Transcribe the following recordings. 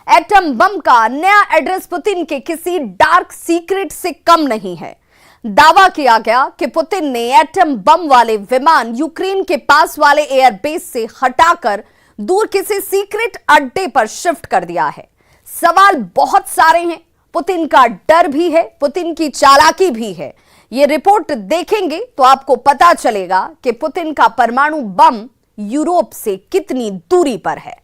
Atom bomb का नया address Putin के किसी डार्क सीक्रेट से कम नहीं है। दावा किया गया कि पुतिन ने एटम बम वाले विमान यूक्रेन के पास वाले एयरबेस से हटाकर दूर किसी सीक्रेट अड्डे पर शिफ्ट कर दिया है। सवाल बहुत सारे हैं, पुतिन का डर भी है, पुतिन की चालाकी भी है। ये रिपोर्ट देखेंगे तो आपको पता चलेगा कि पुतिन का परमाणु बम यूरोप से कितनी दूरी पर है।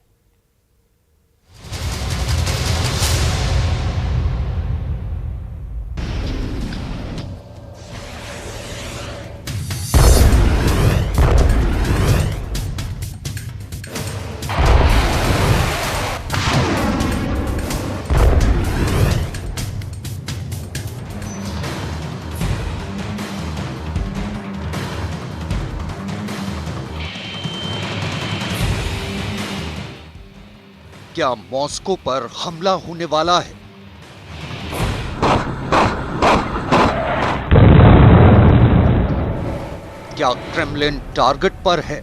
क्या मॉस्को पर हमला होने वाला है? क्या क्रेमलिन टारगेट पर है?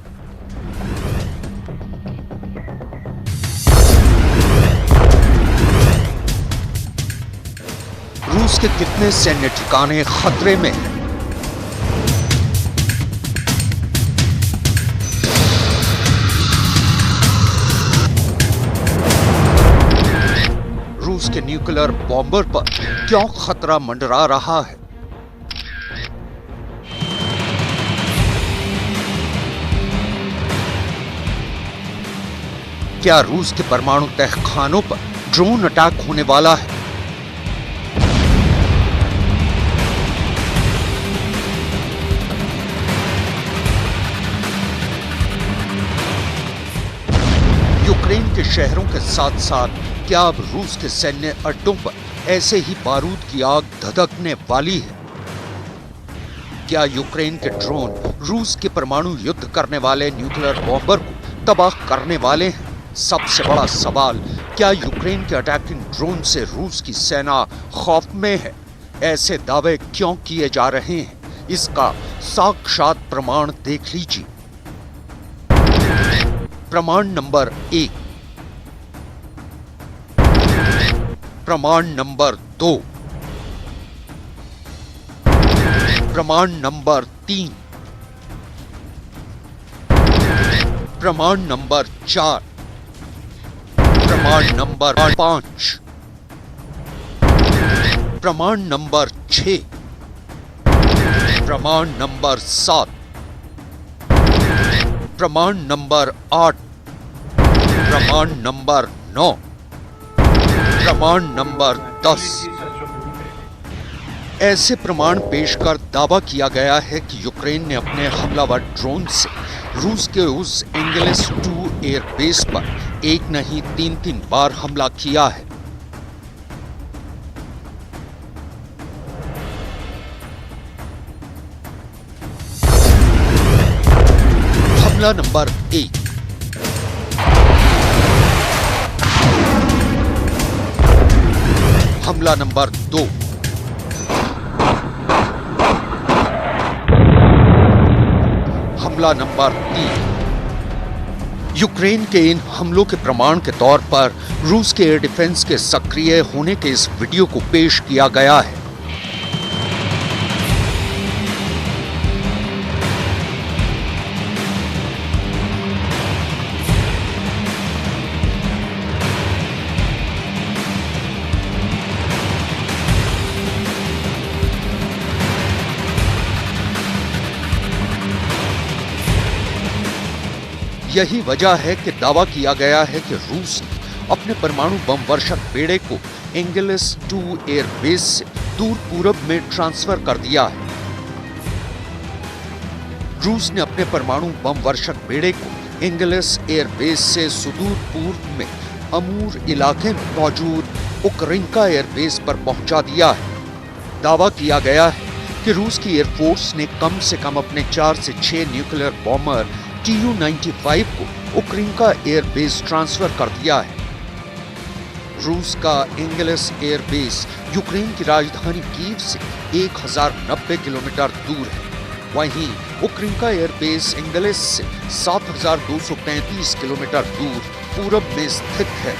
रूस के कितने सैन्य ठिकाने खतरे में हैं? रूस के न्यूक्लियर बॉम्बर पर क्यों खतरा मंडरा रहा है? क्या रूस के परमाणु तहखानों पर ड्रोन अटैक होने वाला है? यूक्रेन के शहरों के साथ साथ क्या अब रूस के सैन्य अड्डों पर ऐसे ही बारूद की आग धधकने वाली है? क्या यूक्रेन के ड्रोन रूस के परमाणु युद्ध करने वाले न्यूक्लियर बॉम्बर को तबाह करने वाले हैं? सबसे बड़ा सवाल, क्या यूक्रेन के अटैकिंग ड्रोन से रूस की सेना खौफ में है? ऐसे दावे क्यों किए जा रहे हैं? इसका साक्षात प्रमाण देख लीजिए। प्रमाण नंबर 1, प्रमाण नंबर 2, प्रमाण नंबर 3, प्रमाण नंबर 4, प्रमाण नंबर 5, प्रमाण नंबर 6, प्रमाण नंबर 7, प्रमाण नंबर 8, प्रमाण नंबर 9, प्रमाण नंबर 10। ऐसे प्रमाण पेश कर दावा किया गया है कि यूक्रेन ने अपने हमलावर ड्रोन से रूस के उस एंगेलिस 2 एयरबेस पर एक नहीं 3 बार हमला किया है। हमला नंबर 1, हमला नंबर 2, हमला नंबर 3। यूक्रेन के इन हमलों के प्रमाण के तौर पर रूस के एयर डिफेंस के सक्रिय होने के इस वीडियो को पेश किया गया है। यही वजह है कि दावा किया गया है कि रूस ने अपने परमाणु बम वर्षक बेड़े को एंगेलिस 2 एयरबेस से दूर पूरब में ट्रांसफर कर दिया है। रूस ने अपने परमाणु बम वर्षक बेड़े को एंगेलिस एयरबेस से सुदूर पूर्व में अमूर इलाके में मौजूद उक्रेनिका एयरबेस पर पहुंचा दिया है। दावा किया गया है कि रूस की एयरफोर्स ने कम से कम अपने 4 से 6 न्यूक्लियर बॉम्बर Tu-95 को उक्रेनिका एयरबेस ट्रांसफर कर दिया है। रूस का एंगेलिस एयरबेस यूक्रेन की राजधानी कीव से 1090 किलोमीटर दूर है। वहीं उक्रेनिका एयरबेस एंगेलिस से 7235 किलोमीटर दूर पूरब में स्थित है।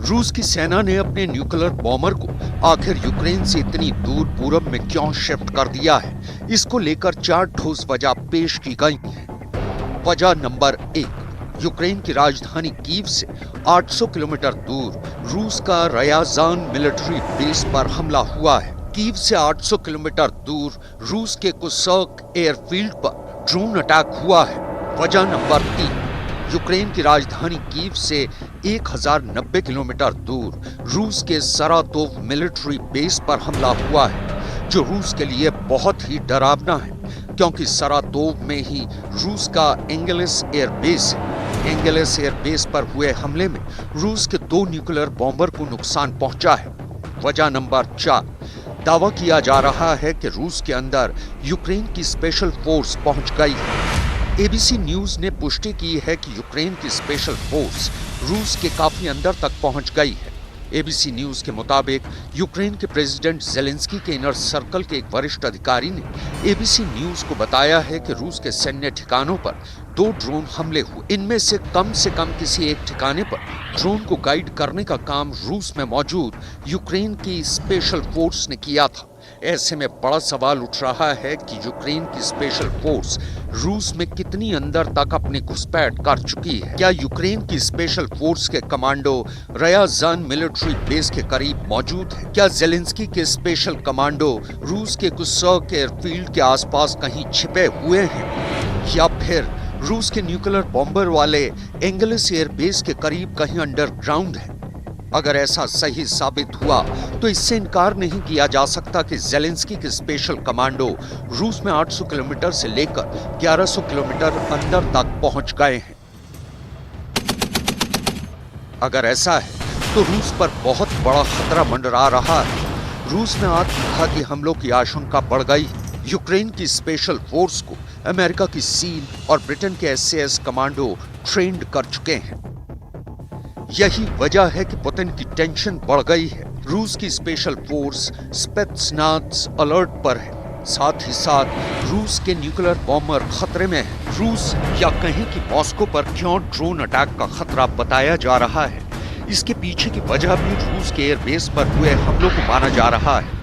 रूस की सेना ने अपने न्यूक्लियर बॉम्बर को आखिर यूक्रेन से इतनी दूर पूरब में क्यों शिफ्ट कर दिया है, इसको लेकर 4 ठोस वजह पेश की गई हैं। वजह नंबर 1, यूक्रेन की राजधानी कीव से 800 किलोमीटर दूर रूस का रयाजान मिलिट्री बेस पर हमला हुआ है। कीव से 800 किलोमीटर दूर रूस के कुर्स्क एयरफील्ड पर ड्रोन अटैक हुआ है। वजह नंबर 3, यूक्रेन की राजधानी कीव से 1090 किलोमीटर दूर रूस के सरातोव मिलिट्री बेस पर हमला हुआ है, जो रूस के लिए बहुत ही डरावना है, क्योंकि सरातोव में ही रूस का एंगेलिस एयरबेस है। एंगेलिस एयरबेस पर हुए हमले में रूस के 2 न्यूक्लियर बॉम्बर को नुकसान पहुंचा है। वजह नंबर 4, दावा किया जा रहा है कि रूस के अंदर यूक्रेन की स्पेशल फोर्स पहुंच गई है। एबीसी न्यूज ने पुष्टि की है कि यूक्रेन की स्पेशल फोर्स रूस के काफी अंदर तक पहुंच गई है। एबीसी न्यूज के मुताबिक यूक्रेन के प्रेसिडेंट जेलेंस्की के इनर सर्कल के एक वरिष्ठ अधिकारी ने एबीसी न्यूज को बताया है कि रूस के सैन्य ठिकानों पर 2 ड्रोन हमले हुए। इनमें से कम किसी एक ठिकाने पर ड्रोन को गाइड करने का काम रूस में मौजूद यूक्रेन की स्पेशल फोर्स ने किया था। ऐसे में बड़ा सवाल उठ रहा है कि यूक्रेन की स्पेशल फोर्स रूस में कितनी अंदर तक अपनी घुसपैठ कर चुकी है। क्या यूक्रेन की स्पेशल फोर्स के कमांडो रयाजान मिलिट्री बेस के करीब मौजूद है? क्या जेलेंस्की के स्पेशल कमांडो रूस के कुर्स्क एयरफील्ड के आसपास कहीं छिपे हुए हैं, या फिर रूस के न्यूक्लियर बॉम्बर वाले एंगेलिस एयरबेस के करीब कहीं अंडरग्राउंड है? अगर ऐसा सही साबित हुआ तो इससे इनकार नहीं किया जा सकता कि जेलेंस्की के स्पेशल कमांडो रूस में 800 किलोमीटर से लेकर 1100 किलोमीटर अंदर तक पहुंच गए हैं। अगर ऐसा है तो रूस पर बहुत बड़ा खतरा मंडरा रहा है। रूस में आत्मघाती हमलों की आशंका बढ़ गई। यूक्रेन की स्पेशल फोर्स को अमेरिका की सील और ब्रिटेन के एसएस कमांडो ट्रेंड कर चुके हैं। यही वजह है कि पुतिन की टेंशन बढ़ गई है। रूस की स्पेशल फोर्स स्पेत्सनाज़ अलर्ट पर है। साथ ही साथ रूस के न्यूक्लियर बॉम्बर खतरे में है। रूस या कहीं कि मॉस्को पर क्यों ड्रोन अटैक का खतरा बताया जा रहा है, इसके पीछे की वजह भी रूस के एयरबेस पर हुए हमलों को माना जा रहा है।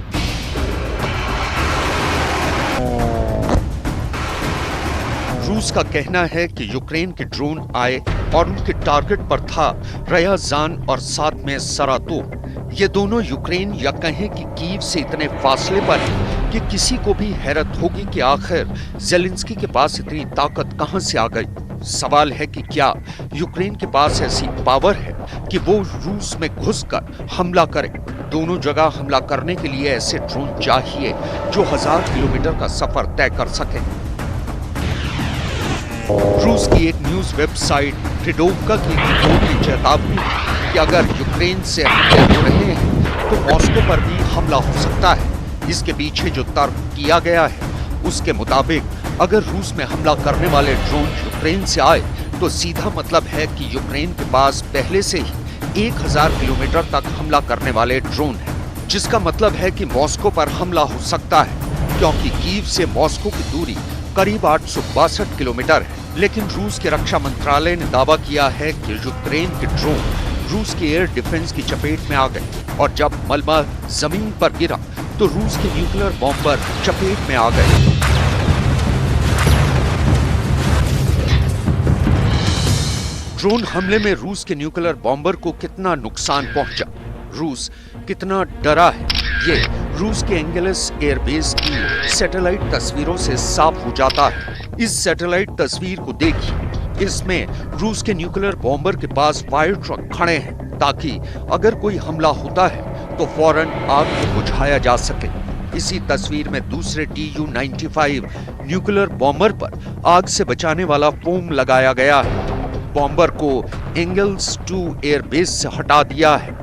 रूस का कहना है कि यूक्रेन के ड्रोन आए और उनके टारगेट पर था रयाजान और साथ में सरातोव। ये दोनों यूक्रेन या कहें कि कीव से इतने फासले पर हैं कि किसी को भी हैरत होगी कि आखिर जेलेंस्की के पास इतनी ताकत कहां से आ गई। सवाल है कि क्या यूक्रेन के पास ऐसी पावर है कि वो रूस में घुसकर हमला करे। दोनों जगह हमला करने के लिए ऐसे ड्रोन चाहिए जो 1000 किलोमीटर का सफर तय कर सके। रूस की एक न्यूज वेबसाइट रिडोवका की रिपोर्ट में चेतावनी कि अगर यूक्रेन से हमले हो रहे हैं तो मॉस्को पर भी हमला हो सकता है। इसके पीछे जो तर्क किया गया है उसके मुताबिक अगर रूस में हमला करने वाले ड्रोन यूक्रेन से आए तो सीधा मतलब है कि यूक्रेन के पास पहले से ही 1000 किलोमीटर तक हमला करने वाले ड्रोन हैं, जिसका मतलब है कि मॉस्को पर हमला हो सकता है, क्योंकि कीव से मॉस्को की दूरी करीब 862 किलोमीटर है। लेकिन रूस के रक्षा मंत्रालय ने दावा किया है कि यूक्रेन के ड्रोन रूस के एयर डिफेंस की चपेट में आ गए और जब मलबा जमीन पर गिरा तो रूस के न्यूक्लियर बॉम्बर चपेट में आ गए। ड्रोन हमले में रूस के न्यूक्लियर बॉम्बर को कितना नुकसान पहुंचा, रूस कितना डरा है, ये रूस के एंगेलिस एयरबेस की सैटेलाइट तस्वीरों से साफ हो जाता है। इस सैटेलाइट तस्वीर को देखिए, इसमें रूस के न्यूक्लियर बॉम्बर के पास फायर ट्रक खड़े हैं ताकि अगर कोई हमला होता है तो फौरन आग को बुझाया जा सके। इसी तस्वीर में दूसरे Tu-95 न्यूक्लियर बॉम्बर पर आग से बचाने वाला फोम लगाया गया है। बॉम्बर को एंगल्स 2 एयरबेस से हटा दिया है,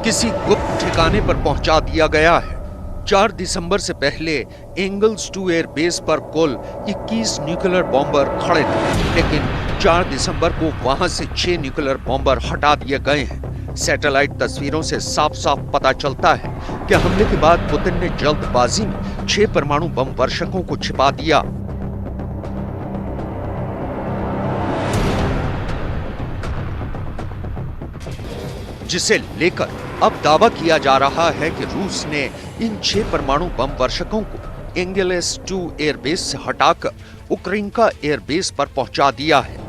किसी गुप्त ठिकाने पर पहुंचा दिया गया है। 4 दिसंबर से पहले एंगल्स 2 एयरबेस पर कुल 21 न्यूक्लियर बॉम्बर खड़े थे, लेकिन 4 दिसंबर को वहां से 6 न्यूक्लियर बॉम्बर हटा दिए गए हैं। सैटेलाइट तस्वीरों से साफ साफ पता चलता है कि हमले के बाद पुतिन ने जल्दबाजी में 6 परमाणु बम वर्षकों को छिपा दिया। जिसे लेकर अब दावा किया जा रहा है कि रूस ने इन 6 परमाणु बम वर्षकों को एंगेलेस 2 एयरबेस से हटाकर उक्रेनिका एयरबेस पर पहुंचा दिया है।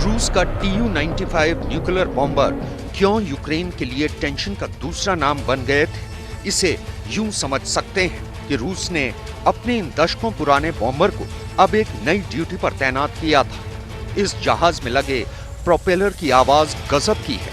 रूस का Tu-95 न्यूक्लियर बॉम्बर क्यों यूक्रेन के लिए टेंशन का दूसरा नाम बन गए थे, इसे यूं समझ सकते हैं कि रूस ने अपने इन दशकों पुराने बॉम्बर को अब एक नई ड्यूटी पर तैनात किया था। इस जहाज में लगे प्रोपेलर की आवाज गजब की है।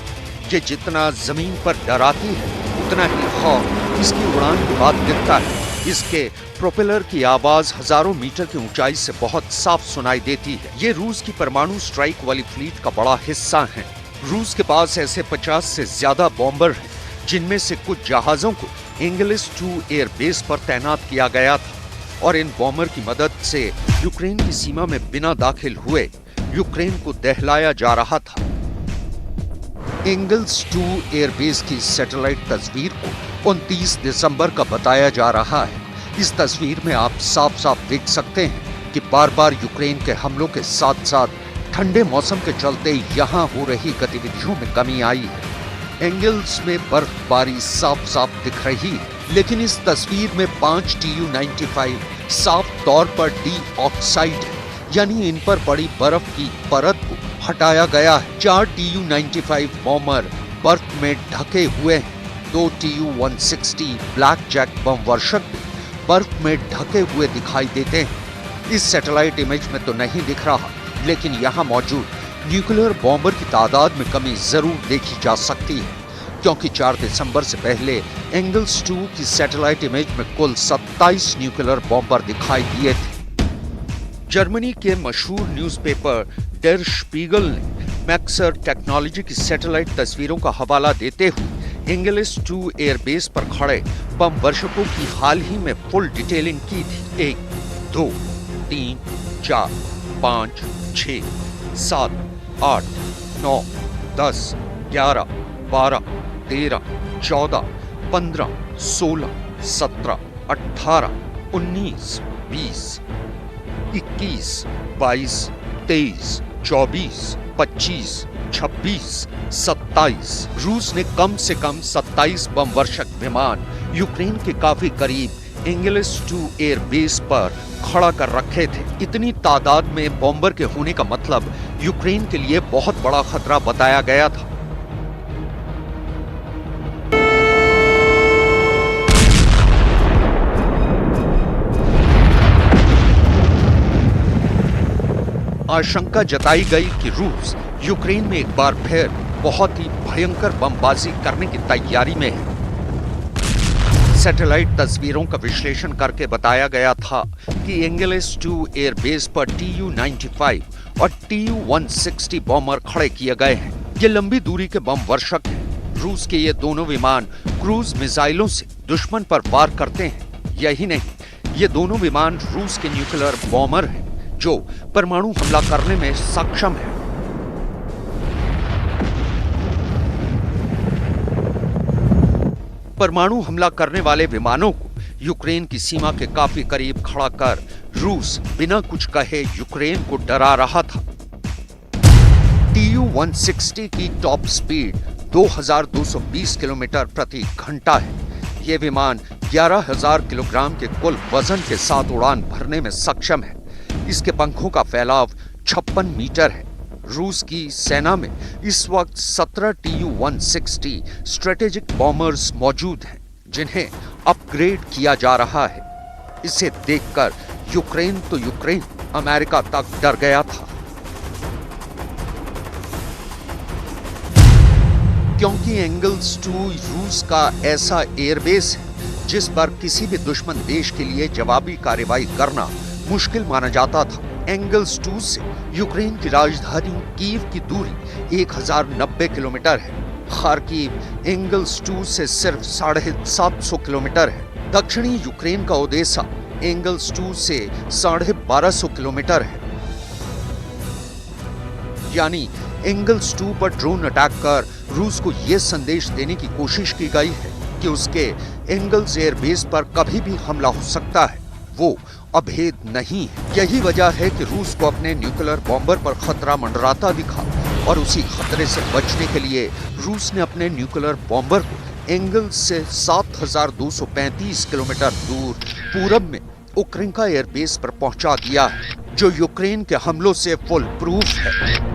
ये जितना जमीन पर डराती है उतना ही खौफ इसकी उड़ान के बाद दिखता है। इसके प्रोपेलर की आवाज हजारों मीटर की ऊंचाई से बहुत साफ सुनाई देती है। ये रूस की परमाणु स्ट्राइक वाली फ्लीट का बड़ा हिस्सा है। रूस के पास ऐसे 50 से ज्यादा बॉम्बर हैं, जिनमें से कुछ जहाजों को एंगेलेस 2 एयरबेस पर तैनात किया गया था और इन बॉम्बर की मदद से यूक्रेन की सीमा में बिना दाखिल हुए यूक्रेन को दहलाया जा रहा था। एंगेल्स 2 एयरबेस की सैटेलाइट तस्वीर को 29 दिसंबर का बताया जा रहा है। इस तस्वीर में आप साफ साफ देख सकते हैं कि बार बार यूक्रेन के हमलों के साथ साथ ठंडे मौसम के चलते यहाँ हो रही गतिविधियों में कमी आई है। एंगल्स में बर्फबारी साफ साफ दिख रही है, लेकिन इस तस्वीर में 5 Tu-95 साफ तौर पर डी ऑक्साइड है, यानी इन पर पड़ी बर्फ की परत को हटाया गया है। 4 Tu-95 बॉम्बर बर्फ में ढके हुए हैं। 2 Tu-160 ब्लैक जैक बम वर्षक भी बर्फ में ढके हुए दिखाई देते हैं। इस सैटेलाइट इमेज में तो नहीं दिख रहा, लेकिन यहाँ मौजूद न्यूक्लियर बॉम्बर की तादाद में कमी जरूर देखी जा सकती है, क्योंकि 4 दिसंबर से पहले एंगल्स 2 की सैटेलाइट इमेज में कुल 27 न्यूक्लियर बॉम्बर दिखाई दिए थे। जर्मनी के मशहूर न्यूज़पेपर डेर स्पीगल ने मैक्सर टेक्नोलॉजी की सैटेलाइट तस्वीरों का हवाला देते हुए एंगेलेस 2 एयरबेस पर खड़े बम वर्षकों की हाल ही में फुल डिटेलिंग की थी। 1, 2, 3, 4, 5, 6, 7, 8, 9, 10, 11, 12, 13, 14, 15, 16, 17, 18, 19, 20, 21, 22, 23, 24, 25, 26, 27। रूस ने कम से कम 27 बम वर्षक विमान यूक्रेन के काफी करीब एंगेलेस 2 एयरबेस पर खड़ा कर रखे थे। इतनी तादाद में बॉम्बर के होने का मतलब यूक्रेन के लिए बहुत बड़ा खतरा बताया गया था। आशंका जताई गई कि रूस यूक्रेन में एक बार फिर बहुत ही भयंकर बमबाजी करने की तैयारी में है। सैटेलाइट तस्वीरों का विश्लेषण करके बताया गया था कि एंगेलेस 2 एयरबेस पर Tu-95 और Tu-160 बॉम्बर खड़े किए गए हैं। ये लंबी दूरी के बम वर्षक हैं। रूस के ये दोनों विमान क्रूज मिसाइलों से दुश्मन पर वार करते हैं। यही नहीं, ये दोनों विमान रूस के न्यूक्लियर बॉम्बर हैं जो परमाणु हमला करने में सक्षम है। परमाणु हमला करने वाले विमानों को यूक्रेन की सीमा के काफी करीब खड़ा कर रूस बिना कुछ कहे यूक्रेन को डरा रहा था। Tu-160 की टॉप स्पीड 2220 किलोमीटर प्रति घंटा है। ये विमान 11,000 किलोग्राम के कुल वजन के साथ उड़ान भरने में सक्षम है। इसके पंखों का फैलाव 56 मीटर है। रूस की सेना में इस वक्त 17 Tu-160 स्ट्रेटेजिक बॉम्बर्स मौजूद हैं, जिन्हें अपग्रेड किया जा रहा है। इसे देखकर यूक्रेन तो यूक्रेन, अमेरिका तक डर गया था, क्योंकि एंगल्स 2 रूस का ऐसा एयरबेस है जिस पर किसी भी दुश्मन देश के लिए जवाबी कार्रवाई करना मुश्किल माना जाता था। एंगल्स 2 से यूक्रेन की राजधानी कीव की दूरी 1090 किलोमीटर है। खार्किव एंगल्स 2 से सिर्फ 750 किलोमीटर है। दक्षिणी यूक्रेन का ओडेसा एंगल्स 2 से 1250 किलोमीटर है। यानी एंगल्स 2 पर ड्रोन अटैक कर रूस को यह संदेश देने की कोशिश की गई है कि उसके एंगल्स एयरबेस पर कभी भी हमला हो सकता है वो अभेद नहीं है। यही वजह है कि रूस को अपने न्यूक्लियर बॉम्बर पर खतरा मंडराता दिखा और उसी खतरे से बचने के लिए रूस ने अपने न्यूक्लियर बॉम्बर को एंगल्स से 7,235 किलोमीटर दूर पूरब में उक्रेनिका एयरबेस पर पहुंचा दिया है, जो यूक्रेन के हमलों से फुल प्रूफ है।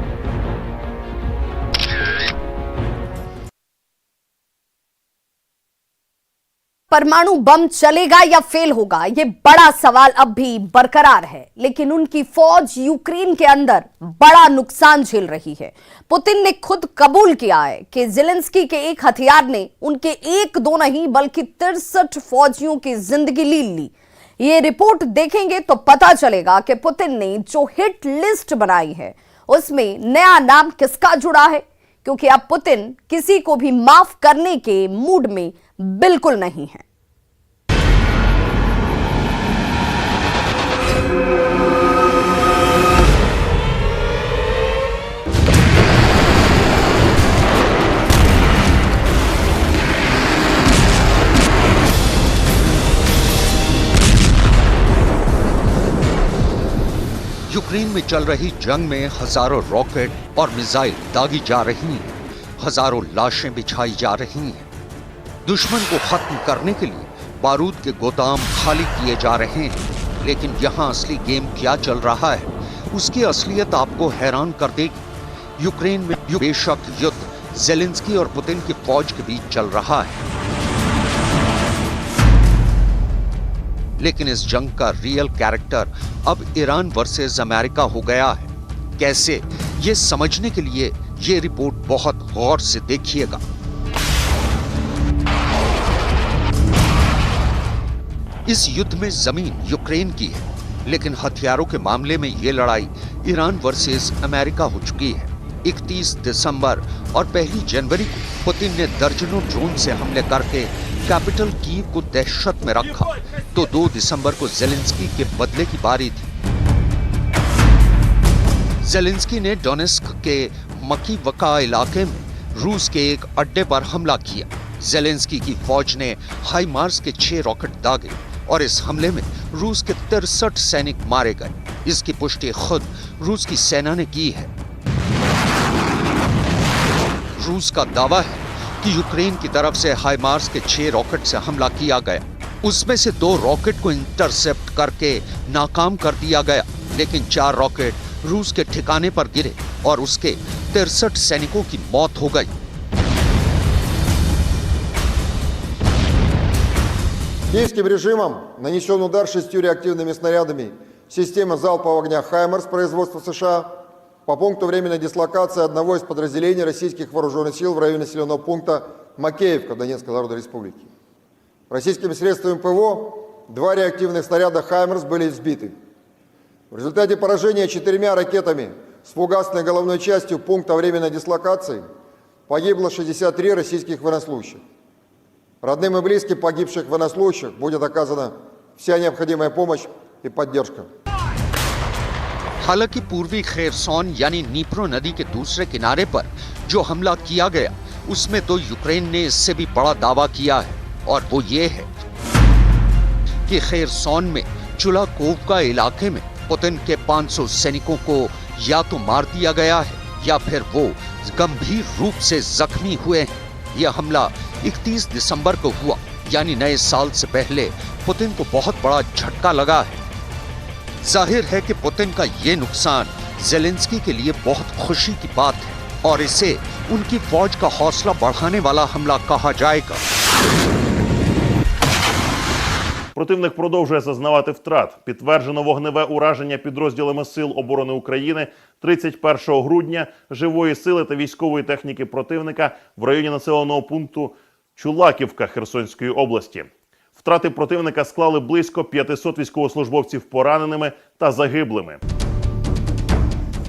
परमाणु बम चलेगा या फेल होगा, यह बड़ा सवाल अब भी बरकरार है, लेकिन उनकी फौज यूक्रेन के अंदर बड़ा नुकसान झेल रही है। पुतिन ने खुद कबूल किया है कि ज़ेलेंस्की के एक हथियार ने उनके एक दो नहीं बल्कि 63 फौजियों की जिंदगी ले ली। ये रिपोर्ट देखेंगे तो पता चलेगा कि पुतिन ने जो हिट लिस्ट बनाई है उसमें नया नाम किसका जुड़ा है, क्योंकि अब पुतिन किसी को भी माफ करने के मूड में बिल्कुल नहीं है। यूक्रेन में चल रही जंग में हजारों रॉकेट और मिसाइल दागी जा रही हैं, हजारों लाशें बिछाई जा रही हैं। दुश्मन को खत्म करने के लिए बारूद के गोदाम खाली किए जा रहे हैं, लेकिन यहाँ असली गेम क्या चल रहा है उसकी असलियत आपको हैरान कर देगी। यूक्रेन में बेशक युद्ध ज़ेलेंस्की और पुतिन की फौज के बीच चल रहा है, लेकिन इस जंग का रियल कैरेक्टर अब ईरान वर्सेस अमेरिका हो गया है। कैसे, ये समझने के लिए ये रिपोर्ट बहुत गौर से देखिएगा। इस युद्ध में जमीन यूक्रेन की है, लेकिन हथियारों के मामले में ये लड़ाई ईरान वर्सेस अमेरिका हो चुकी है। 31 दिसंबर और 1 जनवरी को पुतिन ने दर्जनों ड्रोन से हमले करके कैपिटल कीव को दहशत में रखा, तो 2 दिसंबर को ज़ेलेंस्की के बदले की बारी थी। ज़ेलेंस्की ने डोनेस्क के मकीवका इलाके में रूस के एक अड्डे पर हमला किया। ज़ेलेंस्की की फौज ने हाइमार्स के 6 रॉकेट दागे और इस हमले में रूस के 63 सैनिक मारे गए। इसकी पुष्टि खुद रूस की सेना ने की है। रूस का दावा है कि यूक्रेन की तरफ से हाइमार्स के 6 रॉकेट से हमला किया गया। उसमें से 2 रॉकेट को इंटरसेप्ट करके नाकाम कर दिया गया, लेकिन 4 रॉकेट रूस के ठिकाने पर गिरे और उसके 63 सैनिकों की मौत हो गई। Киевским режимом нанесен удар 6 реактивными снарядами системы залпового огня «Хаймарс» производства США по пункту временной дислокации одного из подразделений российских вооруженных сил в районе населенного пункта Макеевка Донецкой Народной Республики. Российскими средствами ПВО 2 реактивных снаряда «Хаймарс» были сбиты. В результате поражения 4 ракетами с фугасной головной частью пункта временной дислокации погибло 63 российских военнослужащих. Родным и близким погибших военнослужащих будет оказана вся необходимая помощь и поддержка. हालांकि पूर्वी खेरसोन यानी नीप्रो नदी के दूसरे किनारे पर जो हमला किया गया उसमें तो यूक्रेन ने इससे भी बड़ा दावा किया है, और वो ये है कि खेरसोन में चुलाकोवका इलाके में पुतिन के 500 सैनिकों को या तो मार दिया गया है या फिर वो गंभीर रूप से जख्मी हुए हैं। यह हमला 31 दिसंबर को हुआ, यानी नए साल से पहले पुतिन को बहुत बड़ा झटका लगा है। जाहिर है कि पुतिन का ये नुकसान ज़ेलेंस्की के लिए बहुत खुशी की बात है और इसे उनकी फौज का हौसला बढ़ाने वाला हमला कहा जाएगा। Противник продовжує зазнавати втрат. Підтверджено вогневе ураження підрозділами Сил оборони України 31 грудня живої сили та військової техніки противника в районі населеного пункту Чулаківка Херсонської області. Втрати противника склали близько 500 військовослужбовців пораненими та загиблими.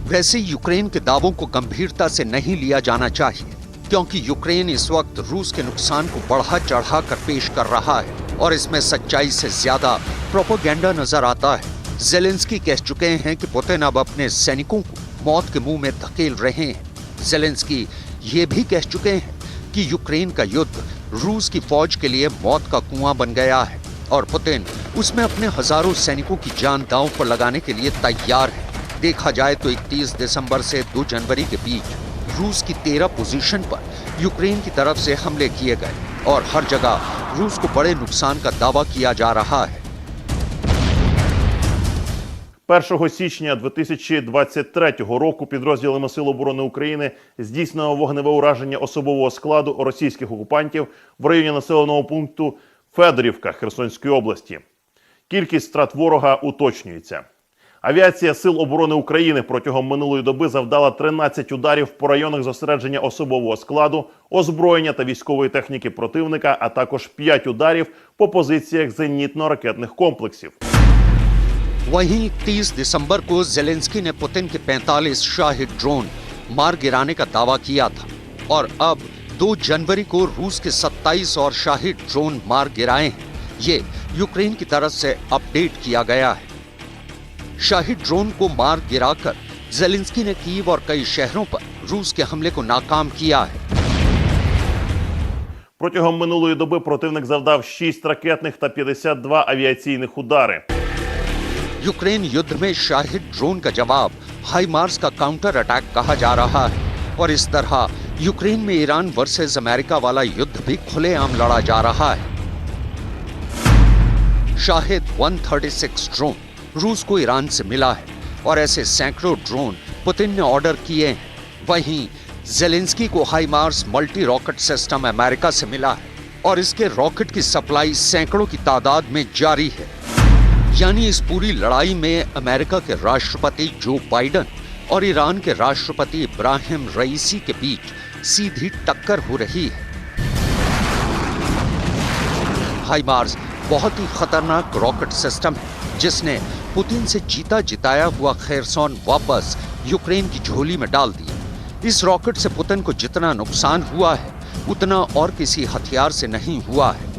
वैसे यूक्रेन के दावों को गंभीरता से नहीं लिया जाना चाहिए, क्योंकि यूक्रेन इस वक्त रूस के नुकसान को बढ़ा चढ़ा कर पेश कर रहा है और इसमें सच्चाई से ज्यादा प्रोपेगेंडा नजर आता है। ज़ेलेंस्की कह चुके हैं कि पुतिन अब अपने सैनिकों को मौत के मुंह में धकेल रहे हैं। ज़ेलेंस्की ये भी कह चुके हैं कि यूक्रेन का युद्ध रूस की फौज के लिए मौत का कुआं बन गया है और पुतिन उसमें अपने हजारों सैनिकों की जान दांव पर लगाने के लिए तैयार है। देखा जाए तो 31 दिसंबर से 2 जनवरी के बीच रूस की 13 पोजीशन पर यूक्रेन की तरफ से हमले किए गए और हर जगह रूस को बड़े नुकसान का दावा किया जा रहा है। 1 січня 2023 року підрозділами Сил оборони України здійснено вогневе ураження особового складу російських окупантів в районі населеного пункту Федорівка Херсонської області. Кількість втрат ворога уточнюється. Авіація Сил оборони України протягом минулої доби завдала 13 ударів по районах зосередження особового складу, озброєння та військової техніки противника, а також 5 ударів по позиціях зенітно-ракетних комплексів. वहीं 31 दिसंबर को जेलेंस्की ने पुतिन के 45 शाहिद ड्रोन मार गिराने का दावा किया था और अब 2 जनवरी को रूस के 27 और शाहिद ड्रोन मार गिराए हैं। ये यूक्रेन की तरफ से अपडेट किया गया है। शाहिद ड्रोन को मार गिराकर जेलेंस्की ने कीव और कई शहरों पर रूस के हमले को नाकाम किया है। Протягом минулої доби противник завдав 6 ракетних та 52 авіаційних удари. यूक्रेन युद्ध में शाहिद ड्रोन का जवाब हाइमार्स का काउंटर अटैक कहा जा रहा है और इस तरह यूक्रेन में ईरान वर्सेस अमेरिका वाला युद्ध भी खुलेआम लड़ा जा रहा है। शाहिद 136 ड्रोन रूस को ईरान से मिला है और ऐसे सैकड़ों ड्रोन पुतिन ने ऑर्डर किए हैं। वहीं जेलेंस्की को हाइमार्स मल्टी रॉकेट सिस्टम अमेरिका से मिला है और इसके रॉकेट की सप्लाई सैकड़ों की तादाद में जारी है। यानी इस पूरी लड़ाई में अमेरिका के राष्ट्रपति जो बाइडेन और ईरान के राष्ट्रपति इब्राहिम रईसी के बीच सीधी टक्कर हो रही है। हाइमार्स बहुत ही खतरनाक रॉकेट सिस्टम है जिसने पुतिन से जीता जिताया हुआ खेरसोन वापस यूक्रेन की झोली में डाल दिया। इस रॉकेट से पुतिन को जितना नुकसान हुआ है उतना और किसी हथियार से नहीं हुआ है।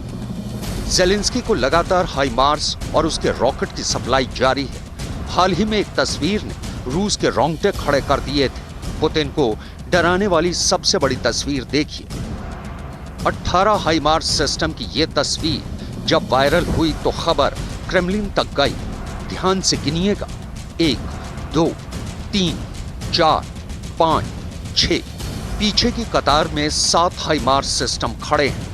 जेलेंस्की को लगातार हाइमार्स और उसके रॉकेट की सप्लाई जारी है। हाल ही में एक तस्वीर ने रूस के रोंगटे खड़े कर दिए थे। पुतिन को डराने वाली सबसे बड़ी तस्वीर देखिए। 18 हाइमार्स सिस्टम की ये तस्वीर जब वायरल हुई तो खबर क्रेमलिन तक गई। ध्यान से गिनिएगा, 1, 2, 3, 4, 5, 6। पीछे की कतार में 7 हाइमार्स सिस्टम खड़े हैं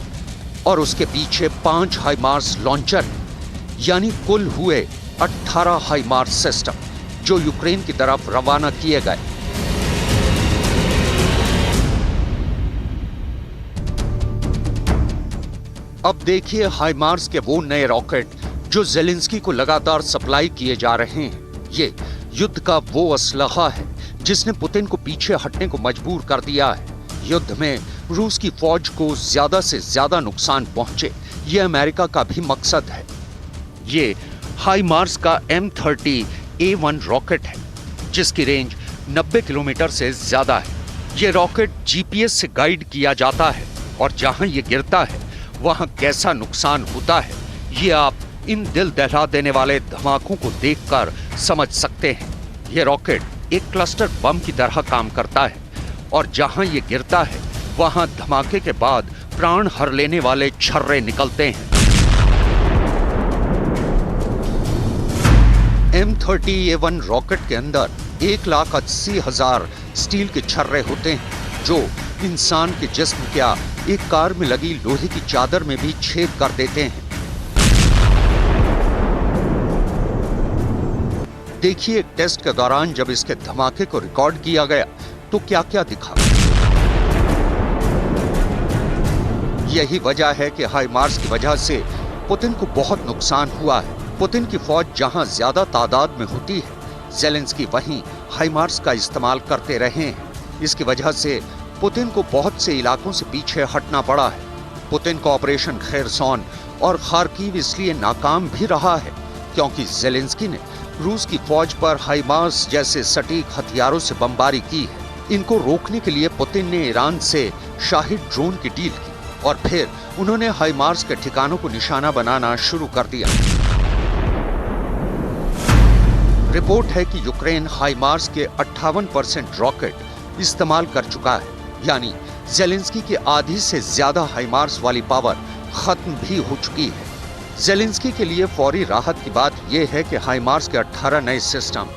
और उसके पीछे 5 हाइमार्स लॉन्चर हैं। यानी कुल हुए 18 हाइमार्स सिस्टम जो यूक्रेन की तरफ रवाना किए गए। अब देखिए हाइमार्स के वो नए रॉकेट जो जेलेंस्की को लगातार सप्लाई किए जा रहे हैं। ये युद्ध का वो असलहा है जिसने पुतिन को पीछे हटने को मजबूर कर दिया है। युद्ध में रूस की फौज को ज्यादा से ज्यादा नुकसान पहुंचे, ये अमेरिका का भी मकसद है। ये हाइमार्स का M30A1 रॉकेट है जिसकी रेंज 90 किलोमीटर से ज्यादा है। ये रॉकेट GPS से गाइड किया जाता है और जहां ये गिरता है वहां कैसा नुकसान होता है ये आप इन दिल दहला देने वाले धमाकों को देखकर समझ सकते हैं। ये रॉकेट एक क्लस्टर बम की तरह काम करता है और जहां ये गिरता है वहां धमाके के बाद प्राण हर लेने वाले छर्रे निकलते हैं। M30A1 रॉकेट के अंदर 1,80,000 स्टील के छर्रे होते हैं जो इंसान के जिस्म क्या एक कार में लगी लोहे की चादर में भी छेद कर देते हैं। देखिए एक टेस्ट के दौरान जब इसके धमाके को रिकॉर्ड किया गया तो क्या क्या दिखा। यही वजह है कि हाइमार्स की वजह से पुतिन को बहुत नुकसान हुआ है। पुतिन की फौज जहां ज्यादा तादाद में होती है, जेलेंस्की वहीं हाइमार्स का इस्तेमाल करते रहे हैं। इसकी वजह से पुतिन को बहुत से इलाकों से पीछे हटना पड़ा है। पुतिन का ऑपरेशन खेरसोन और खार्किव इसलिए नाकाम भी रहा है क्योंकि जेलेंस्की ने रूस की फौज पर हाइमार्स जैसे सटीक हथियारों से बमबारी की है। इनको रोकने के लिए पुतिन ने ईरान से शाहिद ड्रोन की डील की और फिर उन्होंने हाइमार्स के ठिकानों को निशाना बनाना शुरू कर दिया। रिपोर्ट है कि यूक्रेन हाइमार्स के 58% रॉकेट इस्तेमाल कर चुका है, यानी जेलेंस्की की आधी से ज्यादा हाइमार्स वाली पावर खत्म भी हो चुकी है। जेलेंस्की के लिए फौरी राहत की बात यह है कि हाइमार्स के 18 नए सिस्टम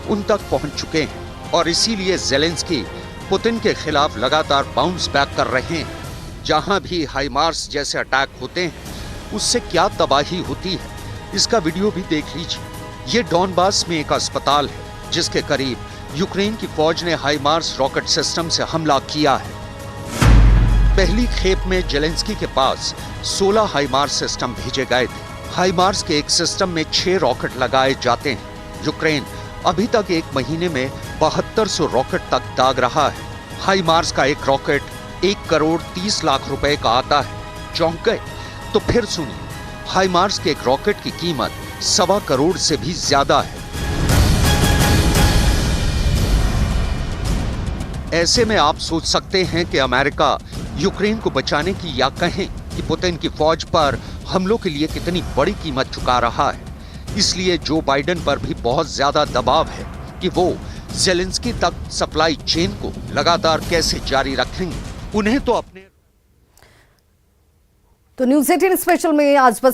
उन तक पहुंच चुके हैं और इसीलिए जेलेंस्की पुतिन के खिलाफ लगातार बाउंस बैक कर रहे हैं। जहां भी हाइमार्स जैसे अटैक होते हैं उससे क्या तबाही होती है, इसका वीडियो भी देख लीजिए। ये डॉनबास में एक अस्पताल है जिसके करीब यूक्रेन की फौज ने हाइमार्स रॉकेट सिस्टम से हमला किया है। पहली खेप में जेलेंस्की के पास 16 हाइमार्स सिस्टम भेजे गए थे। हाइमार्स के एक सिस्टम में 6 रॉकेट लगाए जाते हैं। यूक्रेन अभी तक एक महीने में 7200 रॉकेट तक दाग रहा है। हाइमार्स का एक रॉकेट 1 करोड़ 30 लाख रुपए का आता है। चौंक गए? तो फिर सुनिए, हाइमार्स के एक रॉकेट की कीमत 1.25 करोड़ से भी ज्यादा है। ऐसे में आप सोच सकते हैं कि अमेरिका यूक्रेन को बचाने की या कहें कि पुतिन की फौज पर हमलों के लिए कितनी बड़ी कीमत चुका रहा है। इसलिए जो बाइडेन पर भी बहुत ज्यादा दबाव है कि वो जेलेंस्की तक सप्लाई चेन को लगातार कैसे जारी रखेंगे। उन्हें तो अपने तो न्यूज़ 18 स्पेशल में आज बस